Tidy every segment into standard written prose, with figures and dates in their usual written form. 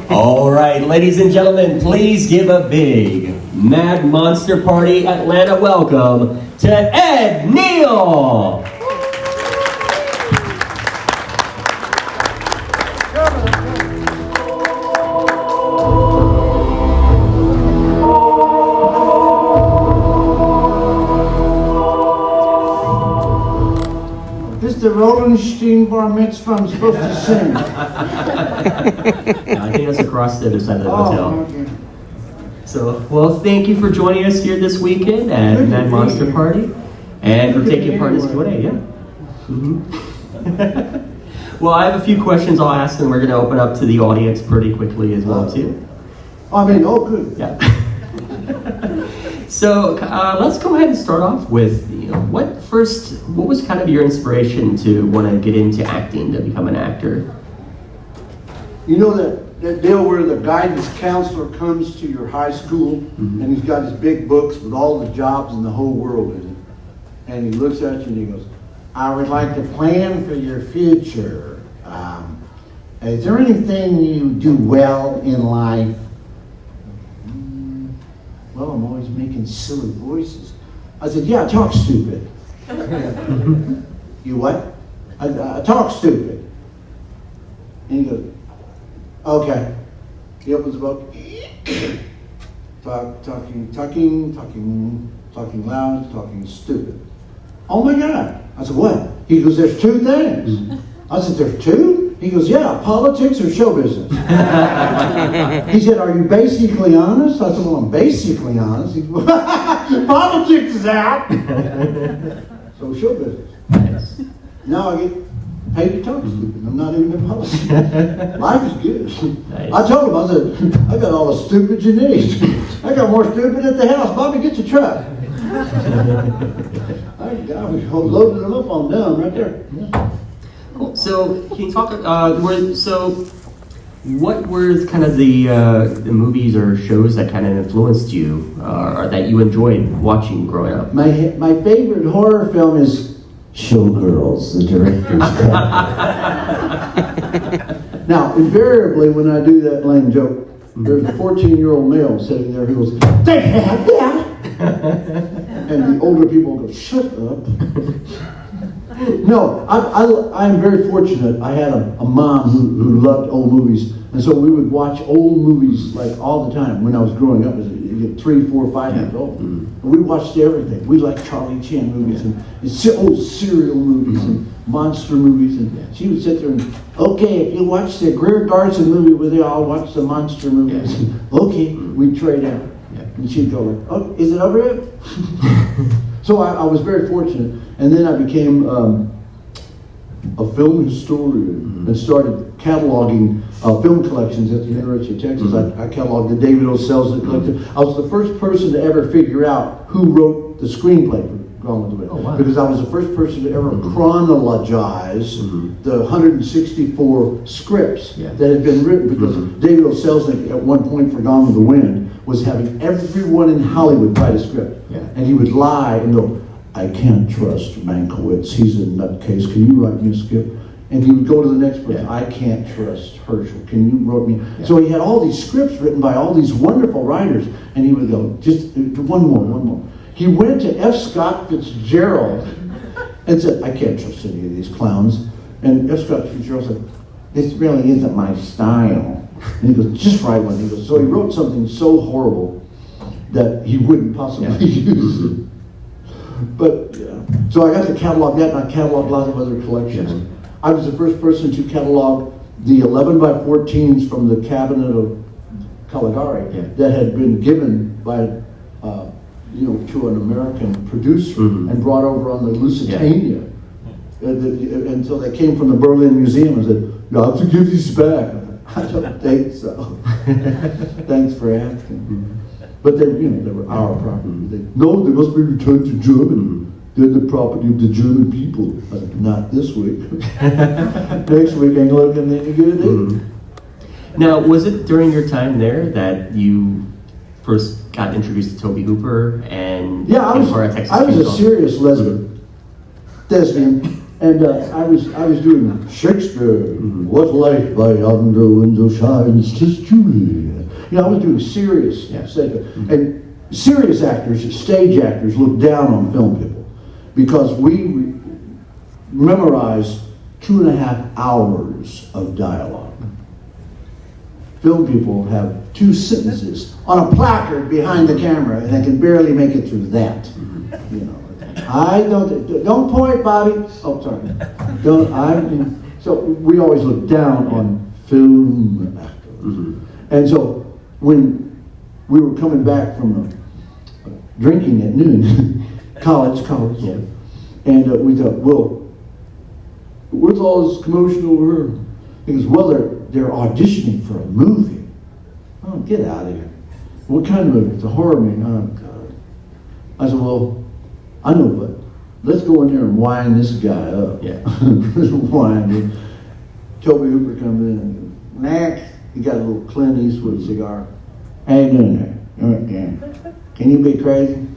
All right, ladies and gentlemen, please give a big Mad Monster Party Atlanta welcome to Ed Neal. This is the Rollenstein Bar Mitzvah I'm supposed to sing. No, I think that's across the other side of the hotel. Okay. So, well, thank you for joining us here this weekend at Mad Monster Party, and for taking part in this Q&A. Yeah. Well, I have a few questions I'll ask, and we're going to open up to the audience pretty quickly as well, too. Good. Yeah. So let's go ahead and start off with, what was kind of your inspiration to want to get into acting, to become an actor? You know that deal where the guidance counselor comes to your high school and he's got his big books with all the jobs in the whole world in it. And he looks at you and he goes, I would like to plan for your future. Is there anything you do well in life? Well, I'm always making silly voices. I said, yeah, I talk stupid. You what? I talk stupid. And he goes, okay. He opens the book. Talking loud, talking stupid. Oh my God. I said, what? He goes, there's two things. I said, there's two? He goes, yeah, politics or show business. He said, are you basically honest? I said, well, I'm basically honest. He goes, politics is out. So show business. Nice. Now I get paid to talk stupid. I'm not even in politics. Life is good. Nice. I told him, I said, I got all the stupid you need. I got more stupid at the house. Bobby, get your truck. I was loading them up on down right there. Yeah. Cool. So can you talk? What were kind of the movies or shows that kind of influenced you, or that you enjoyed watching growing up? My favorite horror film is Showgirls, the director's cut. Now, invariably, when I do that lame joke, there's a 14-year-old male sitting there who goes, "They have that," and the older people go, "Shut up." No, I'm very fortunate. I had a mom who loved old movies, and so we would watch old movies like all the time when I was growing up. As 3, 4, 5 years old, and we watched everything. We liked Charlie Chan movies and old serial movies and monster movies, and she would sit there and, okay, if you watch the Greer Garson movie with you, I'll watch the monster movies. Okay, we'd trade out, and she'd go like, oh, is it over yet? So I was very fortunate, and then I became a film historian and started cataloging film collections at the University of Texas. I cataloged the David O. Selznick collection. I was the first person to ever figure out who wrote the screenplay for Gone with the Wind. Oh, wow. Because I was the first person to ever chronologize the 164 scripts that had been written, because David O. Selznick at one point for Gone with the Wind was having everyone in Hollywood write a script. And he would lie and go, I can't trust Mankiewicz, he's a nutcase, can you write me a script? And he would go to the next person, I can't trust Herschel, can you write me? So he had all these scripts written by all these wonderful writers, and he would go, just one more. He went to F. Scott Fitzgerald and said, I can't trust any of these clowns. And F. Scott Fitzgerald said, this really isn't my style. And he goes, just write one. He goes, so he wrote something so horrible that he wouldn't possibly use it. But, so I got to catalog that, and I cataloged lots of other collections. I was the first person to catalog the 11 by 14s from the cabinet of Caligari that had been given by, to an American producer and brought over on the Lusitania. Until they came from the Berlin Museum and said, you have to give these back. I don't think so. Thanks for asking. But they were our property. No, they must be returned to Germany. They're the property of the German people. I said, not this week. Next week, ain't looking any good. Now, was it during your time there that you first got introduced to Tobe Hooper and I was a serious lesbian. And I was doing Shakespeare, What light by yonder window shines, 'tis Julie. You know, I was doing serious stuff. And serious actors, stage actors, look down on film people because we memorize 2.5 hours of dialogue. Film people have 2 sentences on a placard behind the camera, and they can barely make it through that. You know, I don't point, Bobby. Oh, sorry. So we always look down on film actors. And so when we were coming back from drinking at noon, college, and we thought, well, what's all this commotion over here? He goes, well, they're auditioning for a movie. Oh, get out of here. What kind of movie? It's a horror movie. Oh, God. I said, well, I know, but let's go in there and wind this guy up. Yeah. Wind him. Toby Hooper comes in and next. He got a little Clint Eastwood cigar. How you doing there? Can you be crazy?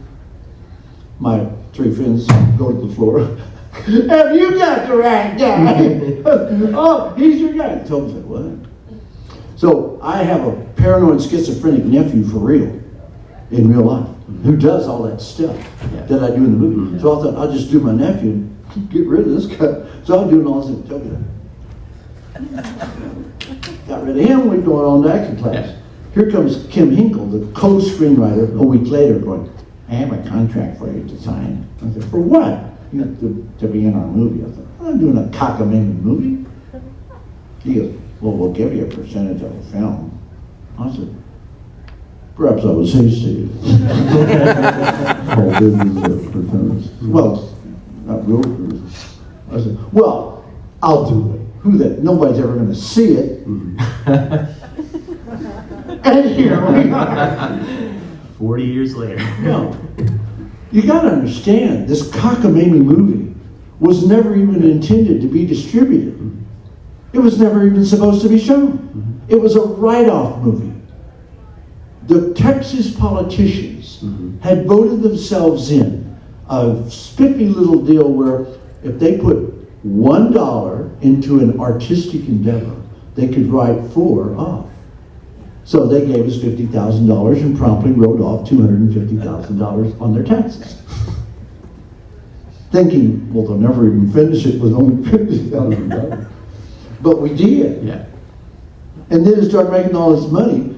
My 3 friends go to the floor. Have you got the right guy? Oh, he's your guy. Toby said, what? So I have a paranoid schizophrenic nephew for real, in real life, who does all that stuff that I do in the movie. So I thought I'll just do my nephew and get rid of this guy. So I'm doing all this and Toby got rid of him. We're going on to acting class. Here comes Kim Hinkle, the co-screenwriter, a week later going, I have a contract for you to sign. I said, for what? You know, to be in our movie. I thought, I'm not doing a cockamamie movie. He goes, well, we'll give you a percentage of the film. I said, perhaps I was hasty. Well, not real. I said, well, I'll do it. Who that? Nobody's ever going to see it. And here we are. 40 years later. No. You got to understand, this cockamamie movie was never even intended to be distributed. It was never even supposed to be shown. It was a write-off movie. The Texas politicians had voted themselves in a spiffy little deal where if they put $1 into an artistic endeavor, they could write 4 off. So they gave us $50,000 and promptly wrote off $250,000 on their taxes. Thinking, well, they'll never even finish it with only $50,000. But we did. Yeah. And then it started making all this money.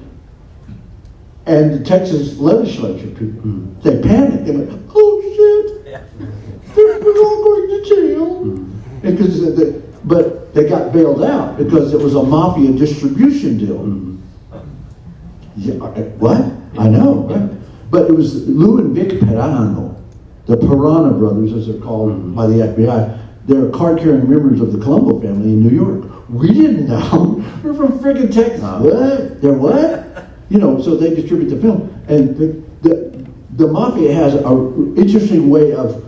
And the Texas legislature people, they panicked. They went, oh shit, we're all going to jail. Because but they got bailed out because it was a mafia distribution deal. Yeah, what? I know. Right? But it was Lou and Vic Perano, the Piranha brothers, as they're called by the FBI. They're card-carrying members of the Colombo family in New York. We didn't know. We're from friggin' Texas. What? They're what? You know, so they distribute the film. And the mafia has an interesting way of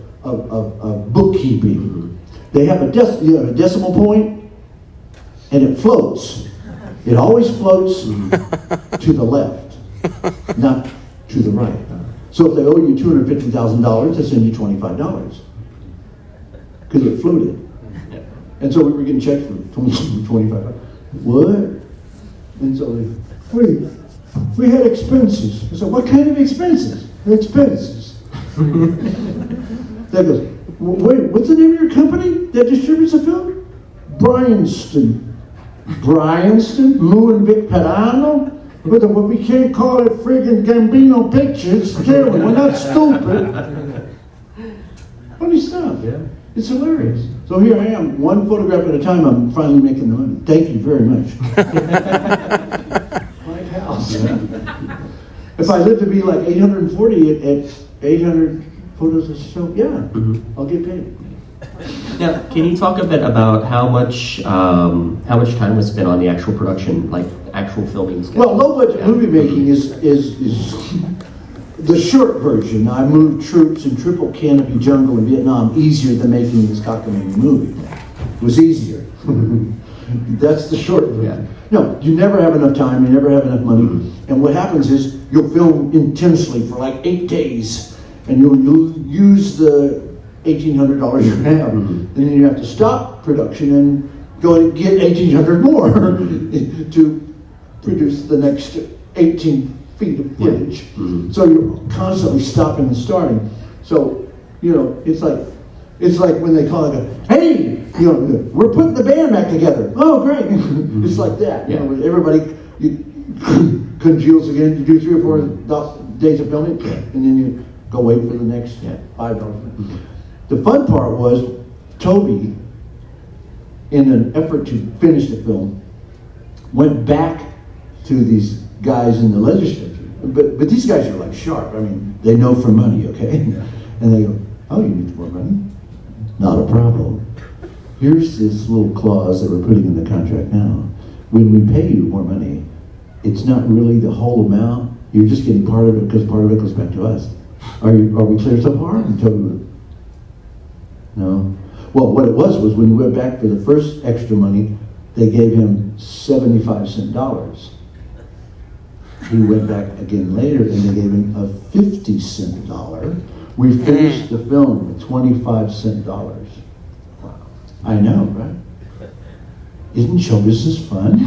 bookkeeping. They have a decimal point, and it floats. It always floats to the left, not to the right. So if they owe you $250,000, they send you $25 because it floated. And so we were getting checks for $25. What? And so we had expenses. I said, what kind of expenses? Expenses. That goes, wait, what's the name of your company that distributes the film? Bryanston, Lou and Vic Perano? But we can't call it friggin' Gambino Pictures, can we? We're not stupid. Funny stuff. Yeah. It's hilarious. So here I am, one photograph at a time, I'm finally making the money. Thank you very much. My house. Yeah. If I live to be like 840 at 800 photos a show, yeah, I'll get paid. Now, can you talk a bit about how much time was spent on the actual production, like actual filming? Well, low-budget movie making is the short version. I moved troops in triple canopy jungle in Vietnam easier than making this cockamamie movie. It was easier. That's the short version. Yeah. No, you never have enough time, you never have enough money. And what happens is you'll film intensely for like 8 days, and you'll use the $1,800 you're gonna have. And then you have to stop production and go and get 1,800 more to produce the next 18 feet of footage. So you're constantly stopping and starting. So, you know, it's like when they call it, hey, you know, we're putting the band back together. Oh, great. It's like that. You know, everybody congeals again. You do 3 or 4 days of filming, and then you go wait for the next $5. The fun part was Toby, in an effort to finish the film, went back to these guys in the legislature. But these guys are like sharp. I mean, they know for money, okay? And they go, oh, you need more money? Not a problem. Here's this little clause that we're putting in the contract now. When we pay you more money, it's not really the whole amount. You're just getting part of it because part of it goes back to us. Are we clear so far? And Toby went, no. Well, what it was when he went back for the first extra money, they gave him 75-cent dollars. He went back again later and they gave him a 50-cent dollar. We finished the film with 25-cent dollars. Wow. I know, right? Isn't show business fun?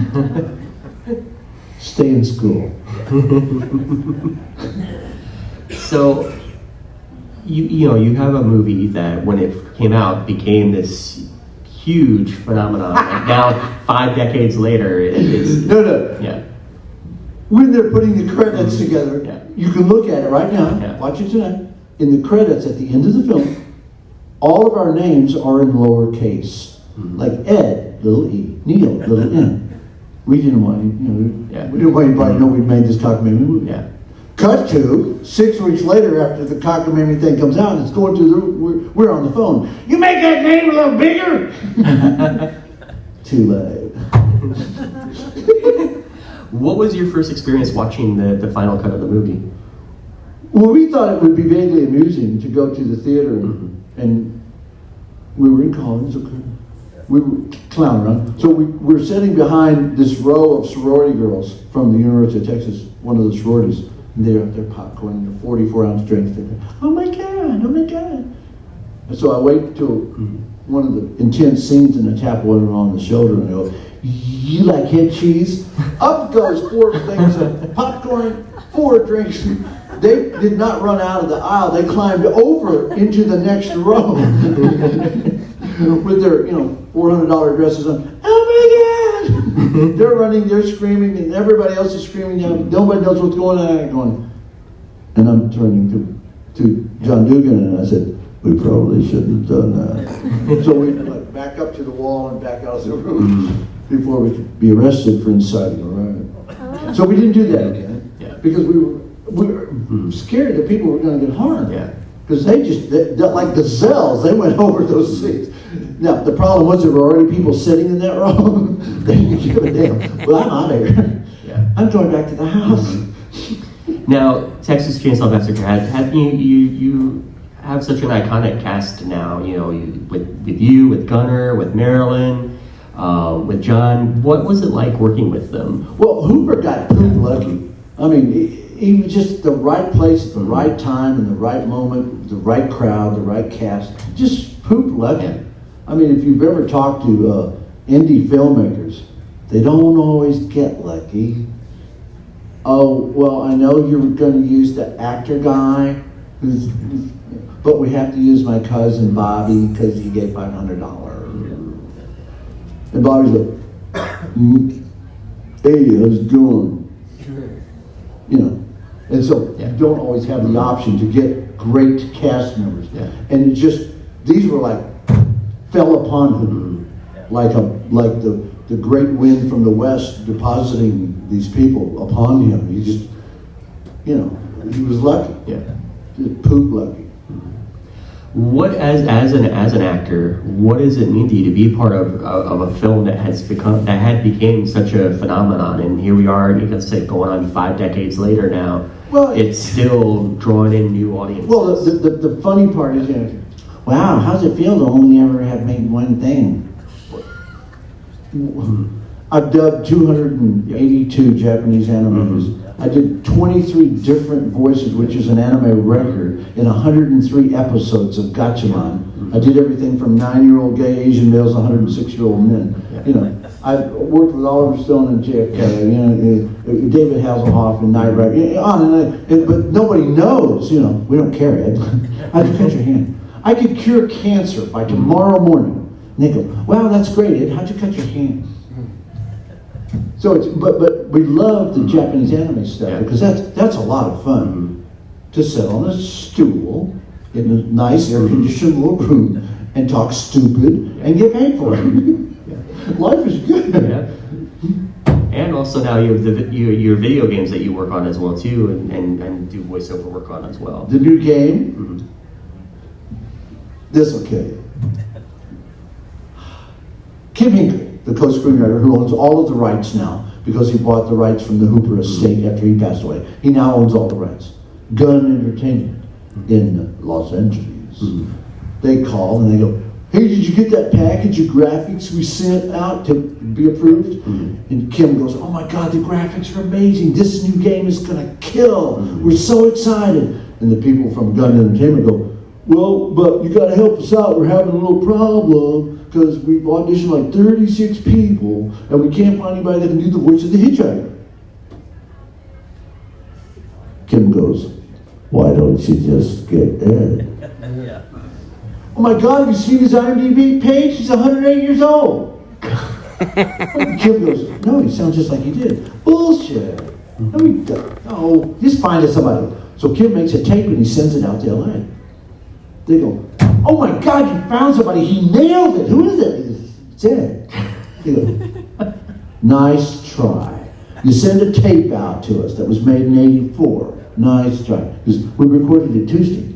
Stay in school. So, you know, you have a movie that when it came out became this huge phenomenon. And now, 5 decades later, it's... No. Yeah. When they're putting the credits together, you can look at it right now, watch it tonight. In the credits at the end of the film, all of our names are in lowercase. Like Ed, little e, Neal, little n. We didn't want, we didn't want anybody to know we made this cockamamie movie. Yeah. Cut to 6 weeks later, after the cockamamie thing comes out, it's going to we're on the phone. You make that name a little bigger. Too late. What was your first experience watching the final cut of the movie? Well, we thought it would be vaguely amusing to go to the theater, and we were in college. We were clowning around. So we were sitting behind this row of sorority girls from the University of Texas, one of the sororities. And they're popcorn, the 44-ounce drinks. They're like, oh my God. And so I wait till one of the intense scenes and I tap one on the shoulder and I go, you like head cheese? Up goes 4 things of popcorn, 4 drinks. They did not run out of the aisle. They climbed over into the next row with their, $400 dresses on. Oh my God! They're running, they're screaming, and everybody else is screaming. Nobody knows what's going on. And I'm turning to John Dugan and I said, we probably shouldn't have done that. So we back up to the wall and back out of the room before we could be arrested for inciting a riot. So we didn't do that again because we were scared that people were going to get harmed. Because they like gazelles, they went over those seats. Now, the problem was there were already people sitting in that row. They didn't give a damn. Well, I'm out of here. I'm going back to the house. Now, Texas Chainsaw Massacre, you have such an iconic cast now, with Gunnar, with Marilyn, with John. What was it like working with them? Well, Hooper got poop lucky. I mean, he was just the right place at the right time, in the right moment, the right crowd, the right cast. Just poop lucky. I mean, if you've ever talked to indie filmmakers, they don't always get lucky. Oh, well, I know you're going to use the actor guy, but we have to use my cousin Bobby because he gave $500. And Bobby's like, hey, how's it going? And so you don't always have the option to get great cast members. And these were like, fell upon him like the great wind from the west depositing these people upon him. He just, he was lucky. Poop lucky. What as an actor, what does it mean to you to be part of a film that had became such a phenomenon? And here we are, let's say, going on 5 decades later now. Well, it's still drawing in new audiences. Well, the funny part is, wow, how's it feel to only ever have made one thing? I've dubbed 282 Japanese animes. I did 23 different voices, which is an anime record, in 103 episodes of Gatchaman. I did everything from 9-year-old gay Asian males to 106-year-old men. You know, I've worked with Oliver Stone and JFK, you know, David Hasselhoff and Knight Rider, on and but nobody knows, you know, we don't care, Ed. I could cut your hand. I could cure cancer by tomorrow morning. And they go, wow, that's great, Ed, how'd you cut your hand? So it's, but we love the Japanese anime stuff because that's a lot of fun to sit on a stool in a nice air-conditioned little room and talk stupid and get paid for it. Life is good. Yeah. And also now you have your video games that you work on as well too, and do voiceover work on as well. The new game. This will kill you. Kim Hinckley, the co-screenwriter who owns all of the rights now because he bought the rights from the Hooper estate after he passed away. He now owns all the rights. Gun Entertainment in Los Angeles. They call and they go, hey, did you get that package of graphics we sent out to be approved? And Kim goes, oh my God, the graphics are amazing. This new game is gonna kill. We're so excited. And the people from Gun Entertainment go, well, but you gotta help us out. We're having a little problem because we've auditioned like 36 people and we can't find anybody that can do the voice of the hitchhiker. Kim goes, why don't you just get Ed? Oh my God, have you seen his IMDb page? He's 108 years old. Kim goes, no, he sounds just like he did. Bullshit. No, he doesn't. No, just find us somebody. So Kim makes a tape and he sends it out to LA. They go, oh my God, you found somebody. He nailed it. Who is it? He goes, it's Ed. He goes, nice try. You send a tape out to us that was made in '84. Nice try. Because we recorded it Tuesday.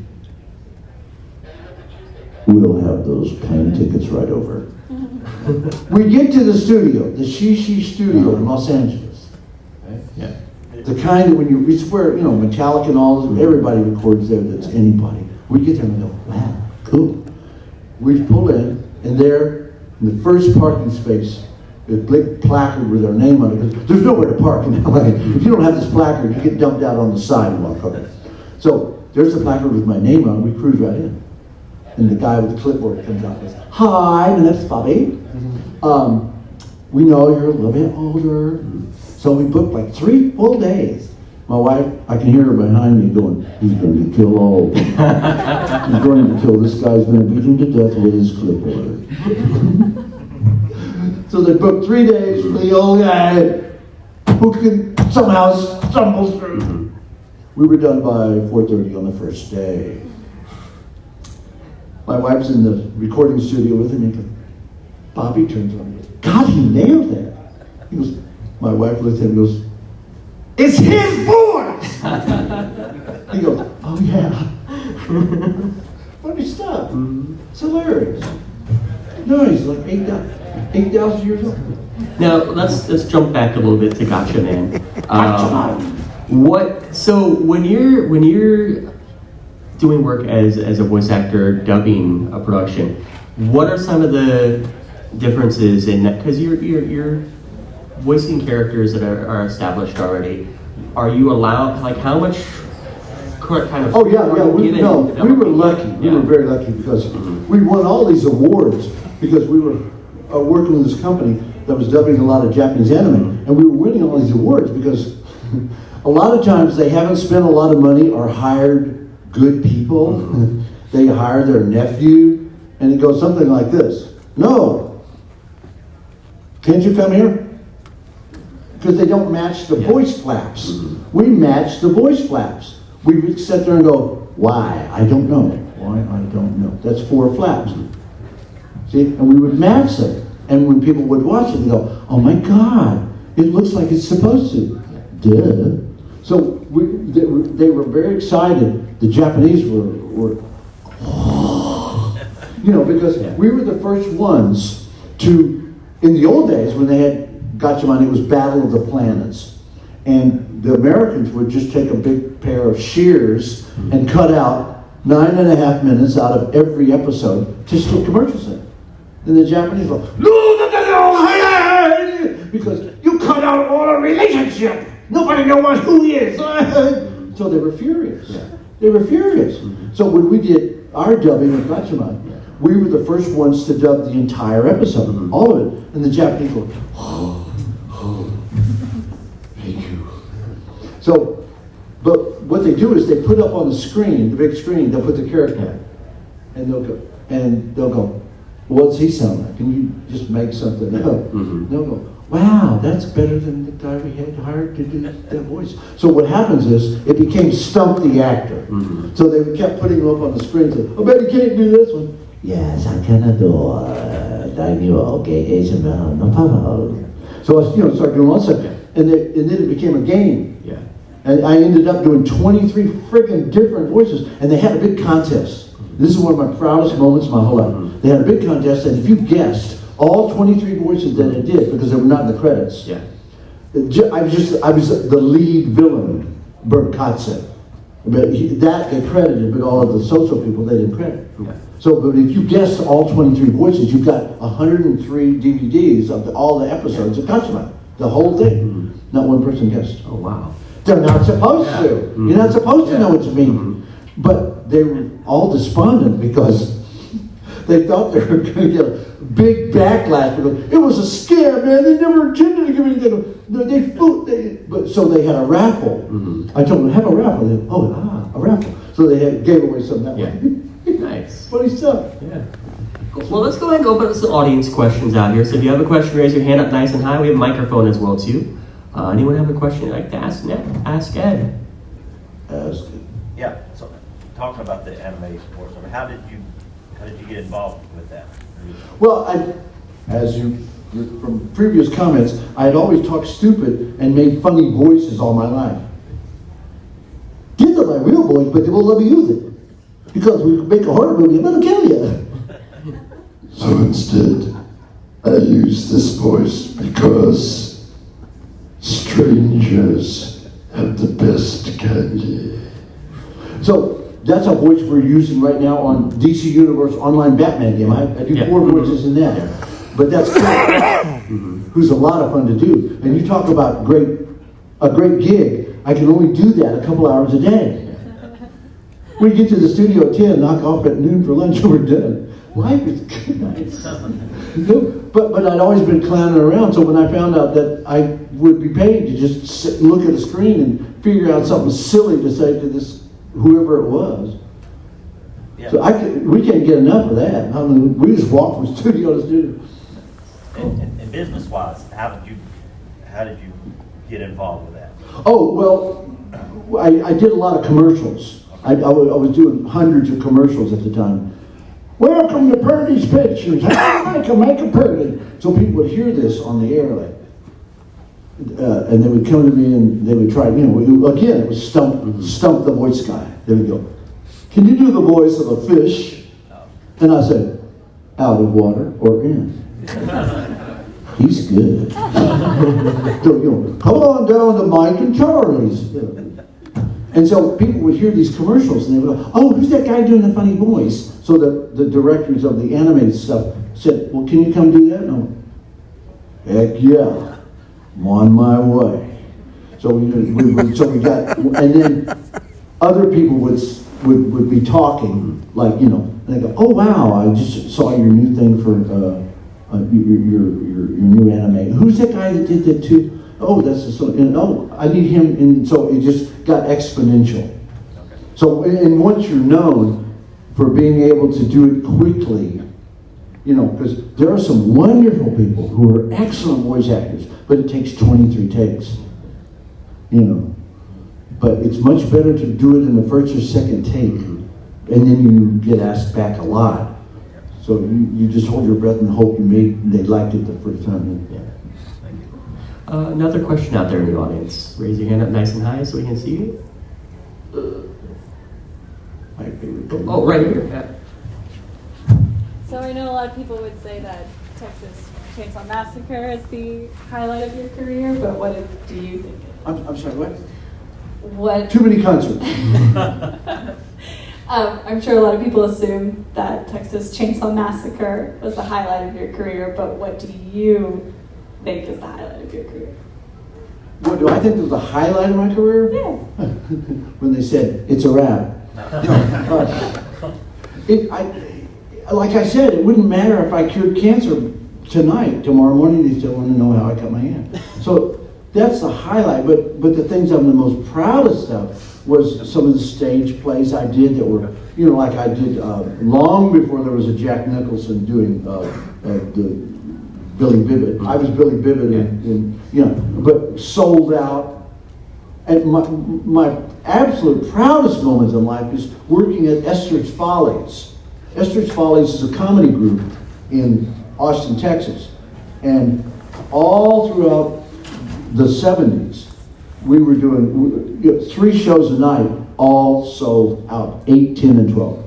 We'll have those plane tickets right over. We get to the studio, the Shishi studio in Los Angeles. Yeah. The kind that it's where, you know, Metallica and all, everybody records there that's anybody. We get there and we go, wow, cool. We pull in, and there, in the first parking space, a big placard with our name on it, because there's nowhere to park in LA. If you don't have this placard, you get dumped out on the sidewalk. Okay. So there's the placard with my name on it, we cruise right in. And the guy with the clipboard comes out and goes, hi, my name's Bobby. We know you're a little bit older. So we booked like 3 full days. My wife, I can hear her behind me going, he's going to kill all of them. He's going to kill this guy's going to beat him to death with his clipboard. So they booked 3 days for the old guy who can somehow stumble through. We were done by 4:30 on the first day. My wife's in the recording studio with him, and Bobby turns on me and goes, God, he nailed that. He goes, my wife looks at him and goes, it's his voice! He goes, oh yeah. Funny stuff. It's hilarious. No, he's like 8,000 years old. Now let's jump back a little bit to Gotcha Man. So when you're doing work as a voice actor dubbing a production, what are some of the differences in that? Because you're voicing characters that are established already. Are you allowed, like, how much kind of... Oh yeah, we were lucky. We were very lucky because we won all these awards because we were working with this company that was dubbing a lot of Japanese anime, and we were winning all these awards because a lot of times they haven't spent a lot of money or hired good people. They hire their nephew, and it goes something like this. No, can't you come here? Because they don't match the voice flaps. We match the voice flaps. We would sit there and go, why? I don't know. Why? I don't know. That's 4 flaps. See? And we would match them. And when people would watch it, they go, oh my God, it looks like it's supposed to. Duh. So they were very excited. The Japanese were because we were the first ones to, in the old days when they had Gatchaman, it was Battle of the Planets. And the Americans would just take a big pair of shears and cut out 9.5 minutes out of every episode to stick commercials in. And the Japanese go, no, because you cut out all our relationship. Nobody knows who he is. So they were furious. Yeah. They were furious. So when we did our dubbing of Gatchaman, we were the first ones to dub the entire episode, all of it. And the Japanese go, thank you. So, but what they do is they put up on the screen, the big screen, they'll put the character, and they'll go, what's he sound like? Can you just make something up? They'll go, wow, that's better than the guy we had hired to do that voice. So what happens is, it became Stump the Actor. So they kept putting him up on the screen, so, I bet he can't do this one. Yes, I cannot do okay, no problem. So I started doing all that stuff, and then it became a game. Yeah. And I ended up doing 23 freaking different voices, and they had a big contest. This is one of my proudest moments of my whole life. They had a big contest, and if you guessed all 23 voices that I did, because they were not in the credits, I was the lead villain, Bert Kotze. But that they credited, but all of the social people they didn't credit. So, but if you guessed all 23 voices, you've got 103 DVDs of all the episodes of Gatchaman, the whole thing. Not one person guessed. Oh wow! They're not supposed to. You're not supposed to know it's me. But they were all despondent because they thought they were going to get a big backlash because it was a scam, man. They never intended to give anything. But so they had a raffle. I told them have a raffle. They, a raffle. So they gave away some that way. Nice. Funny stuff. Yeah. Cool. Well, let's go ahead and open up some audience questions out here. So if you have a question, raise your hand up nice and high. We have a microphone as well too. Anyone have a question you'd like to ask? Ask Ed. Yeah. So talking about the anime sports, how did you get involved with that? Well, as you from previous comments, I had always talked stupid and made funny voices all my life. These are my real voice, but they won't let me use it. Because we make a horror movie, I'm gonna kill you. So instead, I use this voice because strangers have the best candy. So that's a voice we're using right now on DC Universe online Batman game. I do 4 voices in that. But that's who's a lot of fun to do. And you talk about a great gig. I can only do that a couple hours a day. We get to the studio at 10, knock off at noon for lunch, and we're done. Life is good. But I'd always been clowning around, so when I found out that I would be paid to just sit and look at a screen and figure out something silly to say to this, whoever it was. Yeah. So we can't get enough of that. I mean, we just walk from studio to studio. And business-wise, how did you get involved with that? Oh, well, I did a lot of commercials. I was doing hundreds of commercials at the time. Welcome to Purdy's Pictures. I can make a Purdy. So people would hear this on the air, like, and they would come to me and they would try. Again, it was stump the voice guy. They would go, "Can you do the voice of a fish?" And I said, "Out of water or in." He's good. So, come on down to Mike and Charlie's. And so people would hear these commercials and they would go, "Oh, who's that guy doing the funny voice?" So the directors of the animated stuff said, "Well, can you come do that?" No. Heck yeah, I'm on my way. So we got, and then other people would be talking, like, and they go, "Oh wow, I just saw your new thing for your new anime. Who's that guy that did that too? Oh, that's I need him." And so it just got exponential. Okay. So, and once you're known for being able to do it quickly, because there are some wonderful people who are excellent voice actors, but it takes 23 takes. But it's much better to do it in the first or second take, and then you get asked back a lot. So you just hold your breath and hope they liked it the first time. Yeah. Another question out there in the audience. Raise your hand up nice and high so we can see you. My favorite. Oh, right here. Yeah. So I know a lot of people would say that Texas Chainsaw Massacre is the highlight of your career, but what do you think? I'm sorry, what? What? Too many concerts. I'm sure a lot of people assume that Texas Chainsaw Massacre was the highlight of your career, but what do you think is the highlight of your career? What do I think was the highlight of my career? Yeah. When they said, it's a wrap. Like I said, it wouldn't matter if I cured cancer tonight. Tomorrow morning, they still want to know how I cut my hand. So that's the highlight. But the things I'm the most proudest of was some of the stage plays I did that were, like I did long before there was a Jack Nicholson doing the Billy Bibbit. I was Billy Bibbit, but sold out. And my absolute proudest moments in life is working at Esther's Follies. Esther's Follies is a comedy group in Austin, Texas. And all throughout the 70s, we were doing 3 shows a night, all sold out, 8, 10, and 12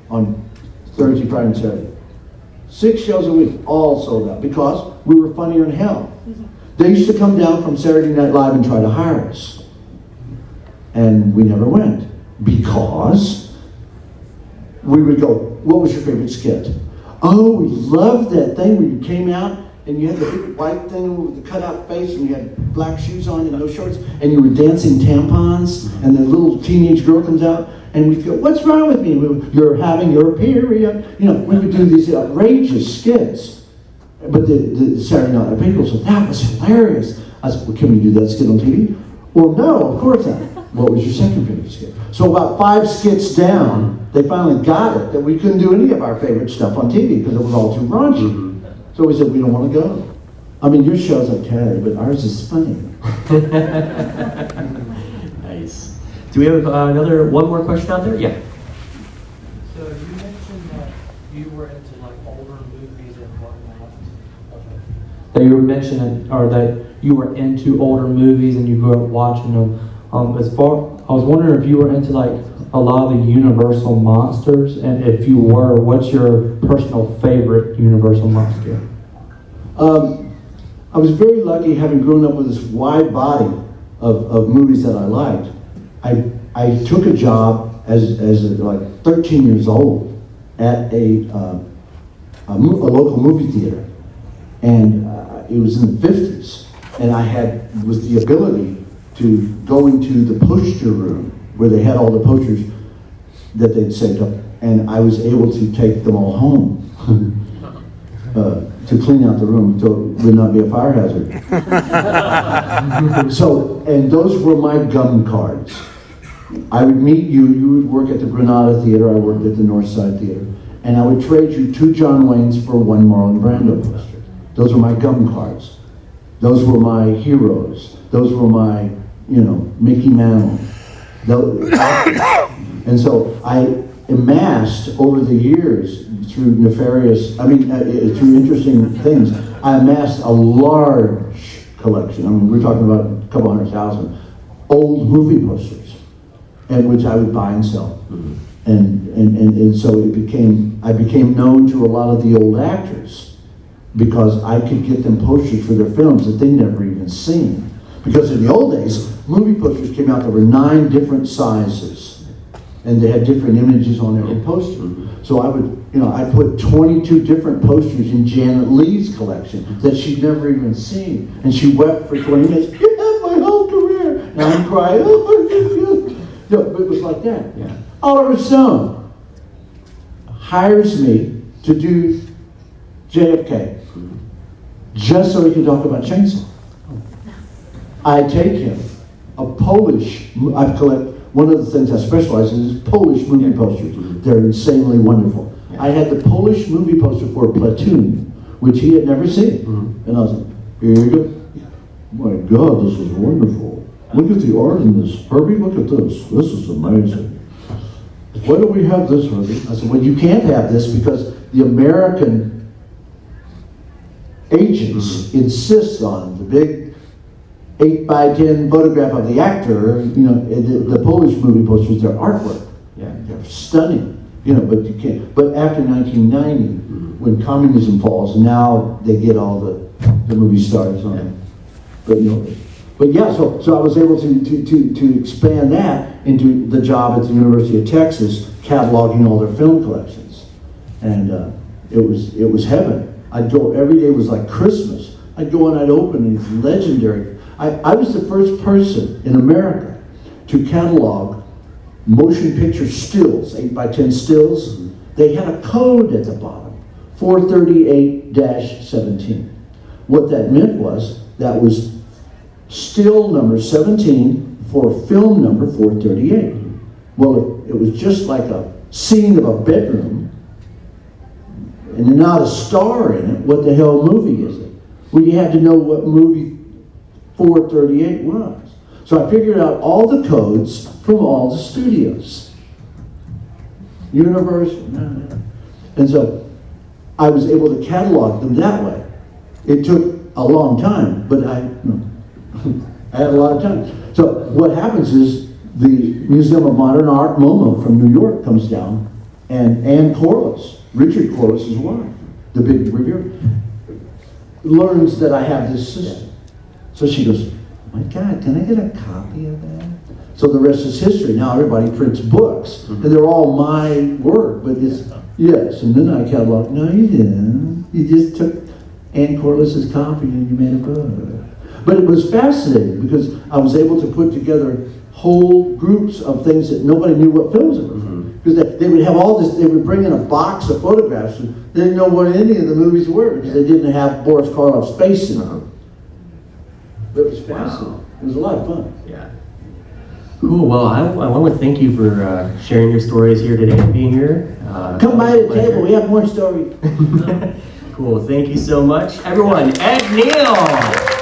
on Thursday, Friday, and Saturday. 6 shows a week, all sold out, because we were funnier than hell. They used to come down from Saturday Night Live and try to hire us. And we never went, because we would go, what was your favorite skit? Oh, we loved that thing where you came out and you had the big white thing with the cutout face and you had black shoes on and no shorts and you were dancing tampons and the little teenage girl comes out and we'd go, what's wrong with me? You're having your period. We would do these outrageous skits. But the Saturday Night Live people said, that was hilarious. I said, well, can we do that skit on TV? Well, no, of course not. What was your second favorite skit? So about 5 skits down, they finally got it that we couldn't do any of our favorite stuff on TV because it was all too raunchy. So we said, we don't want to go. I mean, your show's okay, but ours is funny. Nice. Do we have one more question out there? Yeah. So you mentioned that you were into like older movies and whatnot. That you were mentioning, or that you were into older movies and you grew up watching them. I was wondering if you were into like a lot of the Universal monsters, and if you were, what's your personal favorite Universal monster? I was very lucky, having grown up with this wide body of movies that I liked. I took a job as like 13 years old at a local movie theater, and it was in the 50s, and I was the ability to go into the poster room where they had all the posters that they'd saved up, and I was able to take them all home to clean out the room so it would not be a fire hazard. And those were my gum cards. I would meet you, you would work at the Granada Theater, I worked at the North Side Theater, and I would trade you 2 John Waynes for 1 Marlon Brando poster. Those were my gum cards. Those were my heroes. Those were my, Mickey Mantle. And so I amassed over the years through through interesting things, I amassed a large collection. I mean, we're talking about a couple 100,000 old movie posters, and which I would buy and sell. And so I became known to a lot of the old actors because I could get them posters for their films that they'd never even seen. Because in the old days, movie posters came out, there were 9 different sizes, and they had different images on every poster. So I put 22 different posters in Janet Leigh's collection that she'd never even seen. And she wept for 20 minutes, you have my whole career. And I'm crying, no, but it was like that. Yeah. Oliver Stone hires me to do JFK just so he can talk about Chainsaw. I take him, I collect, one of the things I specialize in is Polish movie posters. They're insanely wonderful. I had the Polish movie poster for Platoon, which he had never seen. And I was like, here you go. My God, this is wonderful. Look at the art in this. Herbie, look at this. This is amazing. Why don't we have this, Herbie? I said, well, you can't have this because the American agents insist on the big 8x10 photograph of the actor. The Polish movie posters, they're artwork. Yeah. They're stunning. But you can't. But after 1990, when communism falls, now they get all the movie stars on it. But yeah, so I was able to expand that into the job at the University of Texas, cataloging all their film collections, and it was heaven. I'd go every day. Was like Christmas I'd go and I'd open these legendary. I was the first person in America to catalog motion picture stills, 8x10 stills. They had a code at the bottom, 438-17. What that meant was that was still number 17 for film number 438. Well, it was just like a scene of a bedroom and not a star in it. What the hell movie is it? Well, you had to know what movie 438 was. So I figured out all the codes from all the studios. Universal. And so I was able to catalog them that way. It took a long time, but I had a lot of time. So what happens is the Museum of Modern Art, MoMA, from New York comes down, and Ann Corliss, Richard Corliss's wife, the big reviewer, learns that I have this system. So she goes, "Oh my God, can I get a copy of that?" So the rest is history. Now everybody prints books, and they're all my work, but it's, yes, and then I catalog, no you didn't. You just took Ann Corliss's copy and you made a book. But it was fascinating because I was able to put together whole groups of things that nobody knew what films it was. Because they would have all this, they would bring in a box of photographs and they didn't know what any of the movies were because they didn't have Boris Karloff's face in them. But it was fascinating. Wow. It was a lot of fun. Yeah. Cool. Well, I want to thank you for sharing your stories here today and being here. Come by the table, we have more stories. Cool. Thank you so much. Everyone, Ed Neal.